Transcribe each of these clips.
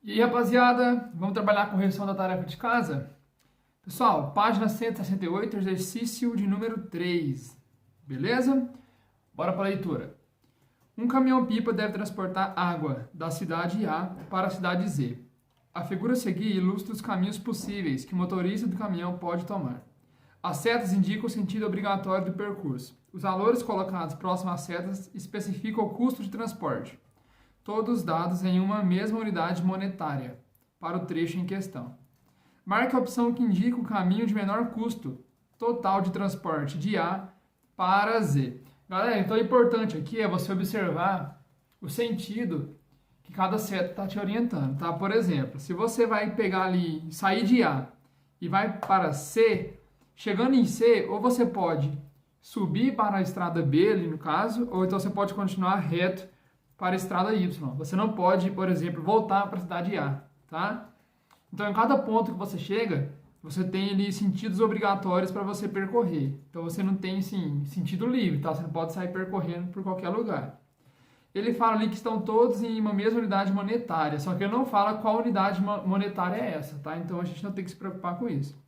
E aí, rapaziada, vamos trabalhar a correção da tarefa de casa? Pessoal, página 168, exercício de número 3, beleza? Bora para a leitura. Um caminhão-pipa deve transportar água da cidade A para a cidade Z. A figura a seguir ilustra os caminhos possíveis que o motorista do caminhão pode tomar. As setas indicam o sentido obrigatório do percurso. Os valores colocados próximos às setas especificam o custo de transporte, todos dados em uma mesma unidade monetária, para o trecho em questão. Marque a opção que indica o caminho de menor custo total de transporte de A para Z. Galera, então o importante aqui é você observar o sentido que cada seta está te orientando, tá? Por exemplo, se você vai pegar ali, sair de A e vai para C, chegando em C, ou você pode subir para a estrada B, ali no caso, ou então você pode continuar reto para a estrada Y. Você não pode, por exemplo, voltar para a cidade A, tá? Então, em cada ponto que você chega, você tem ali sentidos obrigatórios para você percorrer. Então, você não tem, assim, sentido livre, tá? Você não pode sair percorrendo por qualquer lugar. Ele fala ali que estão todos em uma mesma unidade monetária, só que ele não fala qual unidade monetária é essa, tá? Então, a gente não tem que se preocupar com isso.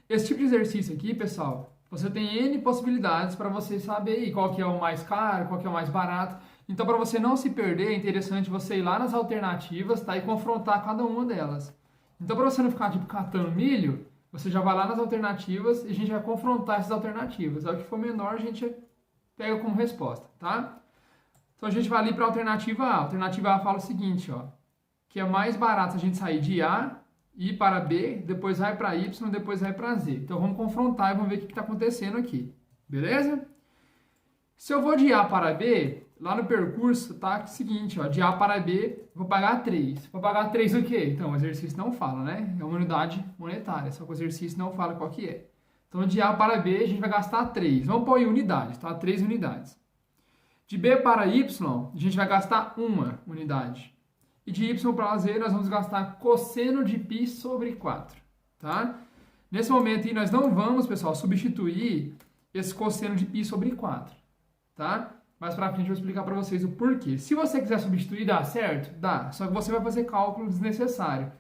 Esse tipo de exercício aqui, pessoal, você tem N possibilidades para você saber qual que é o mais caro, qual que é o mais barato. Então, para você não se perder, é interessante você ir lá nas alternativas, tá? E confrontar cada uma delas. Então, para você não ficar, tipo, catando milho, você já vai lá nas alternativas e a gente vai confrontar essas alternativas. O que for menor, a gente pega como resposta, tá? Então, a gente vai ali para a alternativa A. A alternativa A fala o seguinte, ó, que é mais barato a gente sair de A, ir para B, depois vai para Y, depois vai para Z. Então, vamos confrontar e vamos ver o que está acontecendo aqui, beleza? Se eu vou de A para B, lá no percurso tá o seguinte, ó, de A para B, vou pagar 3. Vou pagar 3 o quê? Então, o exercício não fala, né? É uma unidade monetária, só que o exercício não fala qual que é. Então, de A para B, a gente vai gastar 3. Vamos pôr em unidades, tá? 3 unidades. De B para Y, a gente vai gastar 1 unidade. E de Y para Z, nós vamos gastar cosseno de π sobre 4, tá? Nesse momento aí, nós não vamos, pessoal, substituir esse cosseno de π sobre 4, tá? Mais pra frente eu vou explicar para vocês o porquê. Se você quiser substituir, dá certo? Dá. Só que você vai fazer cálculo desnecessário.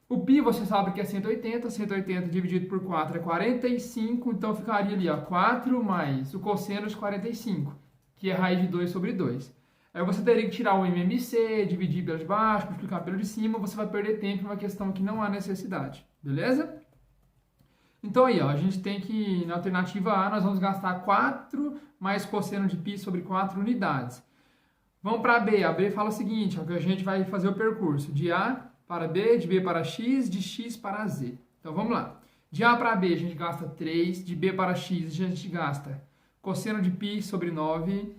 O π você sabe que é 180. 180 dividido por 4 é 45. Então ficaria ali, ó, 4 mais o cosseno de 45, que é raiz de 2 sobre 2. Aí você teria que tirar o MMC, dividir pelo de baixo, multiplicar pelo de cima. Você vai perder tempo em uma questão que não há necessidade. Beleza? Então aí, ó, a gente tem que, na alternativa A, nós vamos gastar 4 mais cosseno de π sobre 4 unidades. Vamos para B. A B fala o seguinte, ó, que a gente vai fazer o percurso de A para B, de B para X, de X para Z. Então vamos lá. De A para B a gente gasta 3, de B para X a gente gasta cosseno de π sobre 9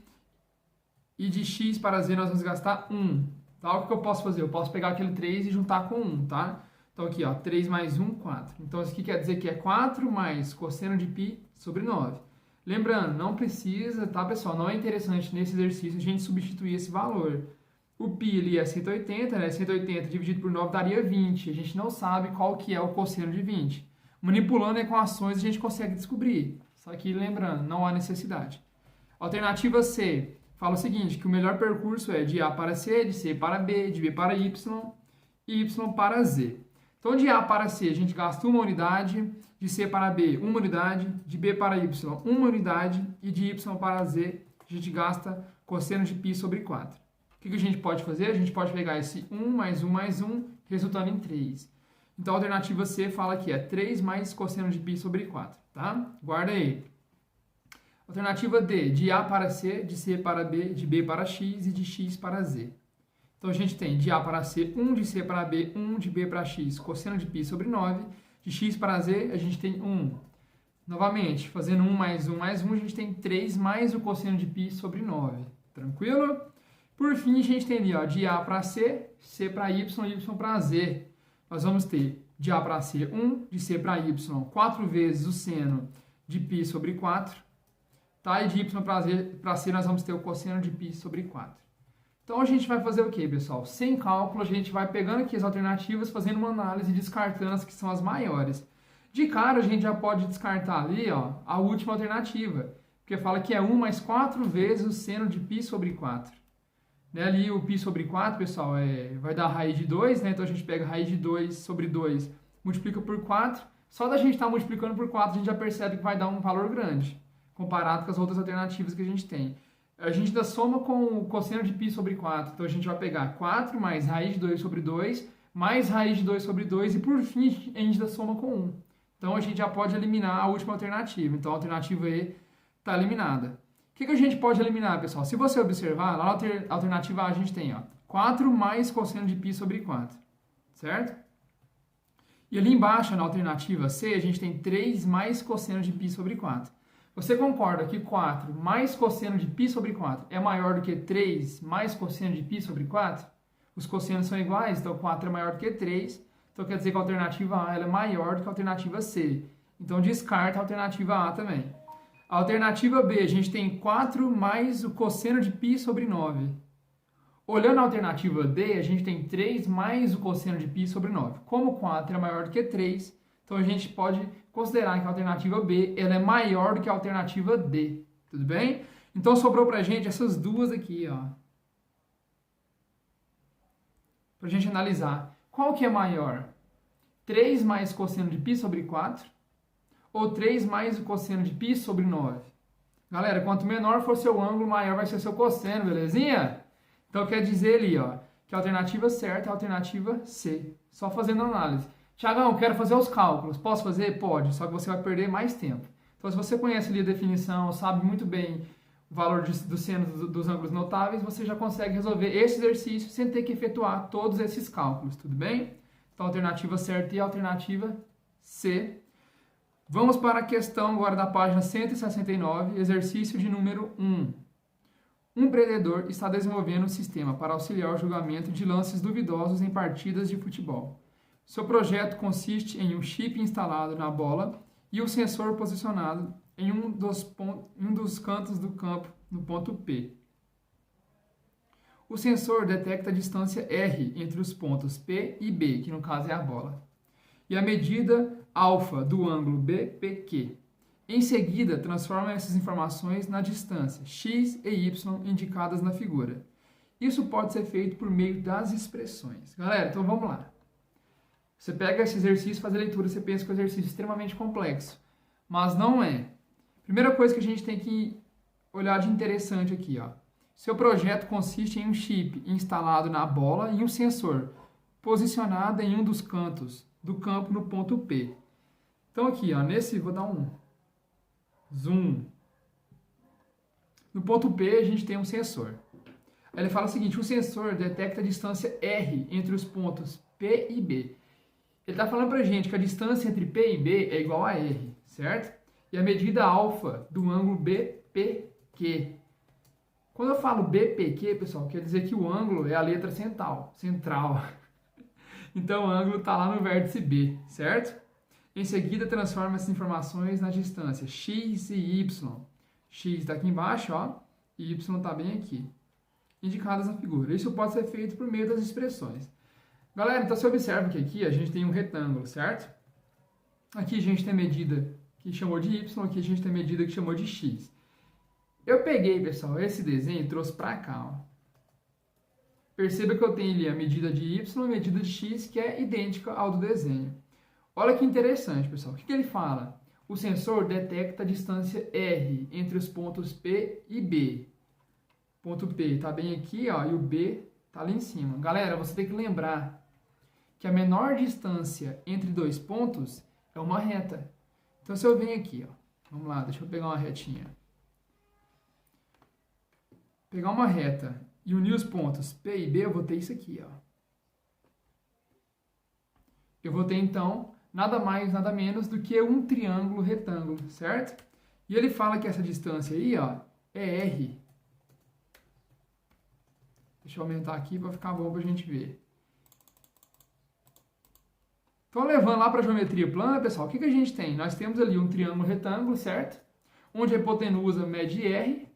e de X para Z nós vamos gastar 1. Tá? O que eu posso fazer? Eu posso pegar aquele 3 e juntar com 1, tá? Então aqui, ó, 3 mais 1, 4. Então isso aqui quer dizer que é 4 mais cosseno de π sobre 9. Lembrando, não precisa, tá, pessoal? Não é interessante nesse exercício a gente substituir esse valor. O π ali é 180, né? 180 dividido por 9 daria 20. A gente não sabe qual que é o cosseno de 20. Manipulando equações a gente consegue descobrir. Só que lembrando, não há necessidade. Alternativa C fala o seguinte, que o melhor percurso é de A para C, de C para B, de B para Y e Y para Z. Então, de A para C, a gente gasta 1 unidade, de C para B, 1 unidade, de B para Y, 1 unidade, e de Y para Z, a gente gasta cosseno de π sobre 4. O que a gente pode fazer? A gente pode pegar esse 1 mais 1 mais 1, resultando em 3. Então, a alternativa C fala que é 3 mais cosseno de π sobre 4, tá? Guarda aí. Alternativa D, de A para C, de C para B, de B para X e de X para Z. Então, a gente tem de A para C, 1, de C para B, 1, de B para X, cosseno de π sobre 9. De X para Z, a gente tem 1. Novamente, fazendo 1 mais 1 mais 1, a gente tem 3 mais o cosseno de π sobre 9. Tranquilo? Por fim, a gente tem ali, ó, de A para C, C para Y, Y para Z. Nós vamos ter de A para C, 1, de C para Y, 4 vezes o seno de π sobre 4. Tá? E de Y para C, nós vamos ter o cosseno de π sobre 4. Então, a gente vai fazer o quê, pessoal? Sem cálculo, a gente vai pegando aqui as alternativas, fazendo uma análise e descartando as que são as maiores. De cara, a gente já pode descartar ali, ó, a última alternativa, porque fala que é 1 mais 4 vezes o seno de π sobre 4. né? Ali o π sobre 4, pessoal, vai dar a raiz de 2, né? Então a gente pega a raiz de 2 sobre 2, multiplica por 4. Só da gente estar multiplicando por 4, a gente já percebe que vai dar um valor grande, comparado com as outras alternativas que a gente tem. A gente ainda soma com o cosseno de π sobre 4. Então a gente vai pegar 4 mais raiz de 2 sobre 2, mais raiz de 2 sobre 2, e por fim a gente ainda soma com 1. Então a gente já pode eliminar a última alternativa. Então a alternativa E está eliminada. O que a gente pode eliminar, pessoal? Se você observar, lá na alternativa A a gente tem 4 mais cosseno de π sobre 4, certo? E ali embaixo, na alternativa C, a gente tem 3 mais cosseno de π sobre 4. Você concorda que 4 mais cosseno de π sobre 4 é maior do que 3 mais cosseno de π sobre 4? Os cossenos são iguais, então 4 é maior do que 3. Então quer dizer que a alternativa A ela é maior do que a alternativa C. Então descarta a alternativa A também. A alternativa B, a gente tem 4 mais o cosseno de π sobre 9. Olhando a alternativa D, a gente tem 3 mais o cosseno de π sobre 9. Como 4 é maior do que 3, então a gente pode considerar que a alternativa B ela é maior do que a alternativa D. Tudo bem? Então sobrou pra gente essas duas aqui, ó. Pra gente analisar. Qual que é maior? 3 mais cosseno de π sobre 4 ou 3 mais o cosseno de π sobre 9? Galera, quanto menor for seu ângulo, maior vai ser seu cosseno, belezinha? Então quer dizer ali, ó, que a alternativa certa é a alternativa C. Só fazendo análise. Tiagão, quero fazer os cálculos. Posso fazer? Pode, só que você vai perder mais tempo. Então se você conhece ali a definição, sabe muito bem o valor dos senos dos ângulos notáveis, você já consegue resolver esse exercício sem ter que efetuar todos esses cálculos, tudo bem? Então a alternativa certa e a alternativa C. Vamos para a questão agora da página 169, exercício de número 1. Um empreendedor está desenvolvendo um sistema para auxiliar o julgamento de lances duvidosos em partidas de futebol. Seu projeto consiste em um chip instalado na bola e o sensor posicionado em um dos cantos do campo, no ponto P. O sensor detecta a distância R entre os pontos P e B, que no caso é a bola, e a medida alfa do ângulo BPQ. Em seguida, transforma essas informações na distância x e y indicadas na figura. Isso pode ser feito por meio das expressões. Galera, então vamos lá. Você pega esse exercício, faz a leitura, você pensa que é um exercício extremamente complexo, mas não é. Primeira coisa que a gente tem que olhar de interessante aqui, ó. Seu projeto consiste em um chip instalado na bola e um sensor posicionado em um dos cantos do campo no ponto P. Então aqui, ó, vou dar um zoom. No ponto P a gente tem um sensor. Aí ele fala o seguinte, o sensor detecta a distância R entre os pontos P e B. Ele está falando pra gente que a distância entre P e B é igual a R, certo? E a medida alfa do ângulo BPQ. Quando eu falo BPQ, pessoal, quer dizer que o ângulo é a letra central. Então o ângulo está lá no vértice B, certo? Em seguida, transforma essas informações na distância x e y. X está aqui embaixo, ó, e y está bem aqui, indicadas na figura. Isso pode ser feito por meio das expressões. Galera, então você observa que aqui a gente tem um retângulo, certo? Aqui a gente tem a medida que chamou de y, aqui a gente tem a medida que chamou de x. Eu peguei, pessoal, esse desenho e trouxe para cá, ó. Perceba que eu tenho ali a medida de y e a medida de x, que é idêntica ao do desenho. Olha que interessante, pessoal. O que ele fala? O sensor detecta a distância R entre os pontos P e B. Ponto P está bem aqui, ó, e o B está ali em cima. Galera, você tem que lembrar que a menor distância entre dois pontos é uma reta. Então, se eu venho aqui, ó, vamos lá, deixa eu pegar uma retinha. Pegar uma reta e unir os pontos P e B, eu vou ter isso aqui, ó. Eu vou ter, então, nada mais, nada menos do que um triângulo retângulo, certo? E ele fala que essa distância aí, ó, é R. Deixa eu aumentar aqui para ficar bom para a gente ver. Então, levando lá para a geometria plana, pessoal, o que a gente tem? Nós temos ali um triângulo retângulo, certo? Onde a hipotenusa mede R.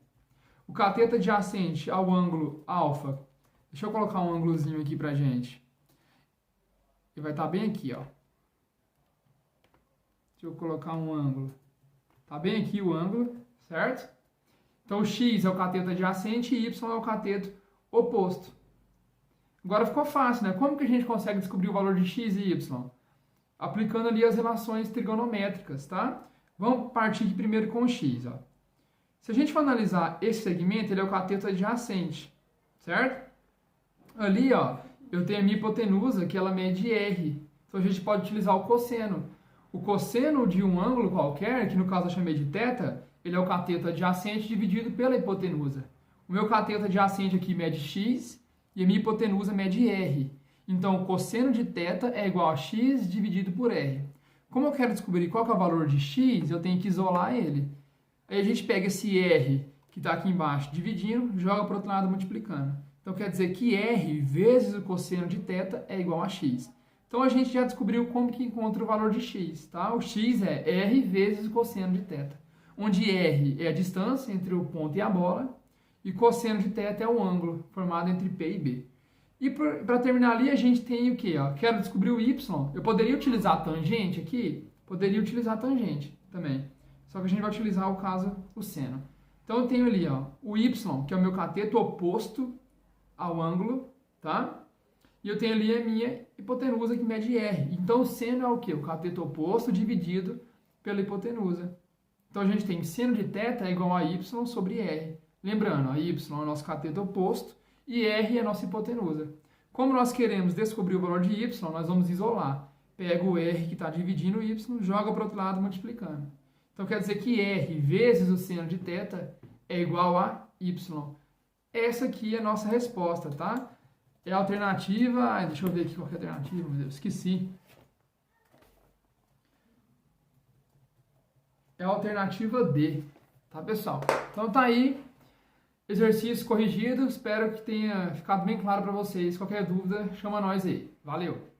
O cateto adjacente ao ângulo alfa. Deixa eu colocar um ângulozinho aqui para a gente. Ele vai estar bem aqui, ó. Deixa eu colocar um ângulo. Tá bem aqui o ângulo, certo? Então, o x é o cateto adjacente e y é o cateto oposto. Agora ficou fácil, né? Como que a gente consegue descobrir o valor de x e y? Aplicando ali as relações trigonométricas, tá? Vamos partir aqui primeiro com o x, ó. Se a gente for analisar esse segmento, ele é o cateto adjacente, certo? Ali, ó, eu tenho a minha hipotenusa, que ela mede r. Então a gente pode utilizar o cosseno. O cosseno de um ângulo qualquer, que no caso eu chamei de θ, ele é o cateto adjacente dividido pela hipotenusa. O meu cateto adjacente aqui mede x e a minha hipotenusa mede r. Então o cosseno de θ é igual a x dividido por r. Como eu quero descobrir qual que é o valor de x, eu tenho que isolar ele. Aí a gente pega esse r que está aqui embaixo dividindo, joga para o outro lado multiplicando. Então quer dizer que r vezes o cosseno de θ é igual a x. Então a gente já descobriu como que encontra o valor de x, tá? O x é r vezes o cosseno de θ, onde r é a distância entre o ponto e a bola e cosseno de θ é o ângulo formado entre P e B. E para terminar ali a gente tem o que? Quero descobrir o y. Eu poderia utilizar a tangente aqui? Poderia utilizar a tangente também. Só que a gente vai utilizar o caso o seno. Então eu tenho ali o y, que é o meu cateto oposto ao ângulo, tá? E eu tenho ali a minha hipotenusa que mede r. Então o seno é o quê? O cateto oposto dividido pela hipotenusa. Então a gente tem seno de θ é igual a y sobre r. Lembrando, a y é o nosso cateto oposto e r é a nossa hipotenusa. Como nós queremos descobrir o valor de y, nós vamos isolar. Pega o r que está dividindo o y, joga para o outro lado multiplicando. Então quer dizer que r vezes o seno de θ é igual a y. Essa aqui é a nossa resposta, tá? É a alternativa... deixa eu ver aqui qual que é a alternativa, meu Deus, esqueci. É a alternativa D, tá, pessoal? Então tá aí, exercício corrigido. Espero que tenha ficado bem claro para vocês. Qualquer dúvida, chama nós aí. Valeu!